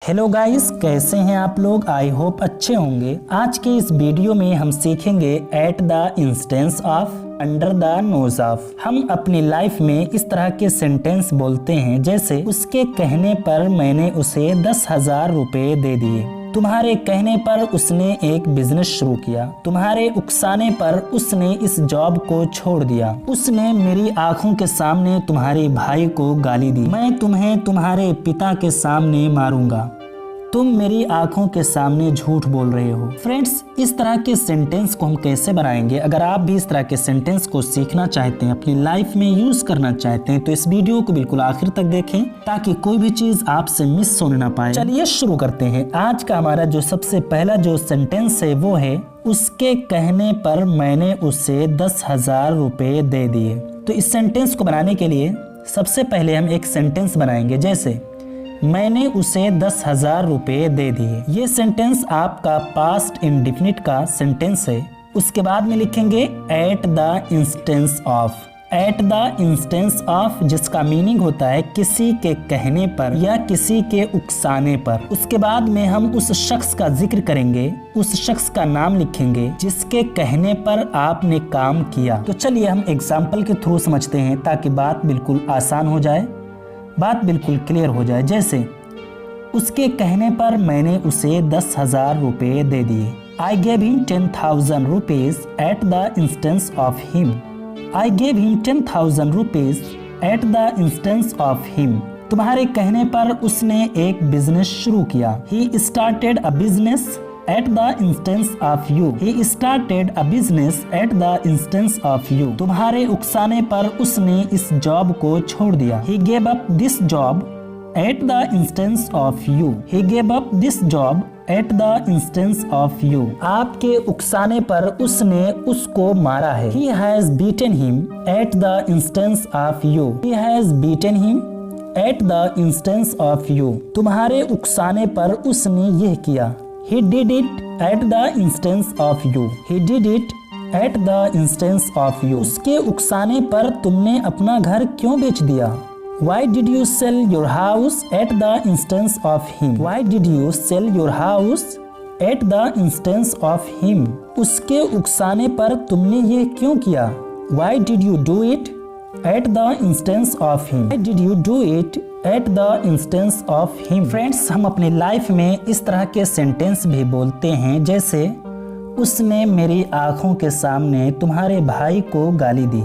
Hello guys, कैसे हैं आप लोग। आई होप अच्छे होंगे। आज के इस वीडियो में हम सीखेंगे at the instance of, under the nose of. हम अपनी लाइफ में इस तरह के सेंटेंस बोलते हैं जैसे उसके कहने पर मैंने उसे 10,000 रुपए दे दिए। तुम्हारे कहने पर उसने एक बिजनेस शुरू किया। तुम्हारे उकसाने पर उसने इस जॉब को छोड़ दिया। उसने मेरी आंखों के सामने तुम्हारे भाई को गाली दी। मैं तुम्हें तुम्हारे पिता के सामने मारूंगा। तुम मेरी आंखों के सामने झूठ बोल रहे हो। फ्रेंड्स, इस तरह के सेंटेंस को हम कैसे बनाएंगे? अगर आप भी इस तरह के सेंटेंस को सीखना चाहते हैं, अपनी लाइफ में यूज करना चाहते हैं, तो इस वीडियो को बिल्कुल आखिर तक देखें ताकि कोई भी चीज आपसे मिस होने ना पाए। चलिए शुरू करते हैं। आज का हमारा जो सबसे पहला जो सेंटेंस है वो है उसके कहने पर मैंने उसे 10,000 रुपए दे दिए। तो इस सेंटेंस को बनाने के लिए सबसे पहले हम एक सेंटेंस बनाएंगे जैसे मैंने उसे 10,000 रुपए दे दिए। ये सेंटेंस आपका पास्ट इंडेफिनिट का सेंटेंस है। उसके बाद में लिखेंगे at the instance of. At the instance of जिसका मीनिंग होता है किसी के कहने पर या किसी के उकसाने पर। उसके बाद में हम उस शख्स का जिक्र करेंगे, उस शख्स का नाम लिखेंगे जिसके कहने पर आपने काम किया। तो चलिए हम एग्जाम्पल के थ्रू समझते हैं ताकि बात बिल्कुल आसान हो जाए, बात बिल्कुल क्लियर हो जाए। जैसे उसके कहने पर मैंने उसे 10,000 रुपए दे दिए। I gave him 10,000 rupees at the instance of him. I gave him 10,000 rupees at the instance of him. तुम्हारे कहने पर उसने एक बिजनेस शुरू किया। He started a business at the instance of you. He started a business at the instance of you. तुम्हारे उकसाने पर उसने इस जॉब को छोड़ दिया। He gave up this job at the instance of you. He gave up this job at the instance of you. आपके उकसाने पर उसने उसको मारा है। He has beaten him at the instance of you. He has beaten him at the instance of you. तुम्हारे उकसाने पर उसने यह किया। He did it at the instance of you. He did it at the instance of you. उसके उकसाने पर तुमने अपना घर क्यों बेच दिया? Why did you sell your house at the instance of him? Why did you sell your house at the instance of him? उसके उकसाने पर तुमने ये क्यों किया? Why did you do it at the instance of him? Why did you do it at the instance of him? Friends, हम अपनी life में इस तरह के सेंटेंस भी बोलते हैं जैसे उसने मेरी आंखों के सामने तुम्हारे भाई को गाली दी।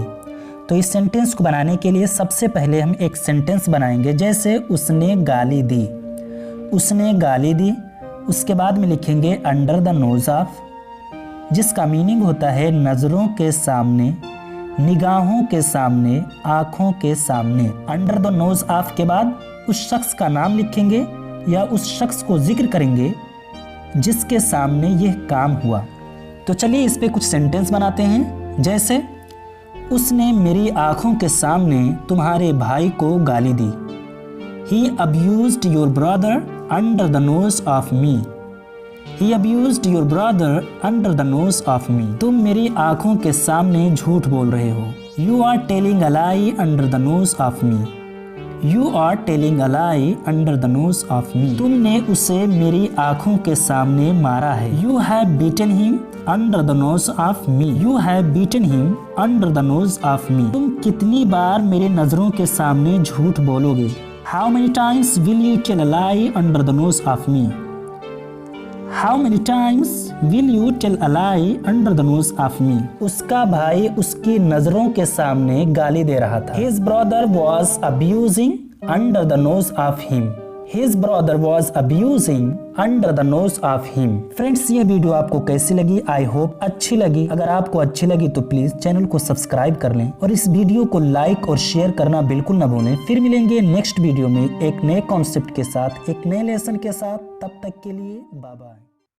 तो इस सेंटेंस को बनाने के लिए सबसे पहले हम एक सेंटेंस बनाएंगे जैसे उसने गाली दी। उसने गाली दी। उसके बाद में लिखेंगे अंडर द नोज ऑफ जिसका मीनिंग होता है नज़रों के सामने, निगाहों के सामने, आंखों के सामने। अंडर द नोज ऑफ के बाद उस शख्स का नाम लिखेंगे या उस शख्स को जिक्र करेंगे जिसके सामने यह काम हुआ। तो चलिए इस पे कुछ सेंटेंस बनाते हैं जैसे उसने मेरी आंखों के सामने तुम्हारे भाई को गाली दी। He abused your brother under the nose of me. He abused your brother under the nose of me. तुम मेरी आंखों के सामने झूठ बोल रहे हो। You are telling a lie under the nose of me. You are telling a lie under the nose of me. तुमने उसे मेरी आंखों के सामने मारा है। You have beaten him under the nose of me. You have beaten him under the nose of me. तुम कितनी बार मेरे नजरों के सामने झूठ बोलोगे? How many times will you tell a lie under the nose of me? How many times will you tell a lie under the nose of me? उसका भाई उसकी नजरों के सामने गाली दे रहा था। His brother was abusing under the nose of him. His brother was abusing under the nose of him. Friends, ये वीडियो आपको कैसी लगी? आई होप अच्छी लगी। अगर आपको अच्छी लगी तो प्लीज चैनल को सब्सक्राइब कर लें और इस वीडियो को लाइक और शेयर करना बिल्कुल न भूलें। फिर मिलेंगे नेक्स्ट वीडियो में एक नए कॉन्सेप्ट के साथ, एक नए लेसन के साथ। तब तक के लिए बाय बाय।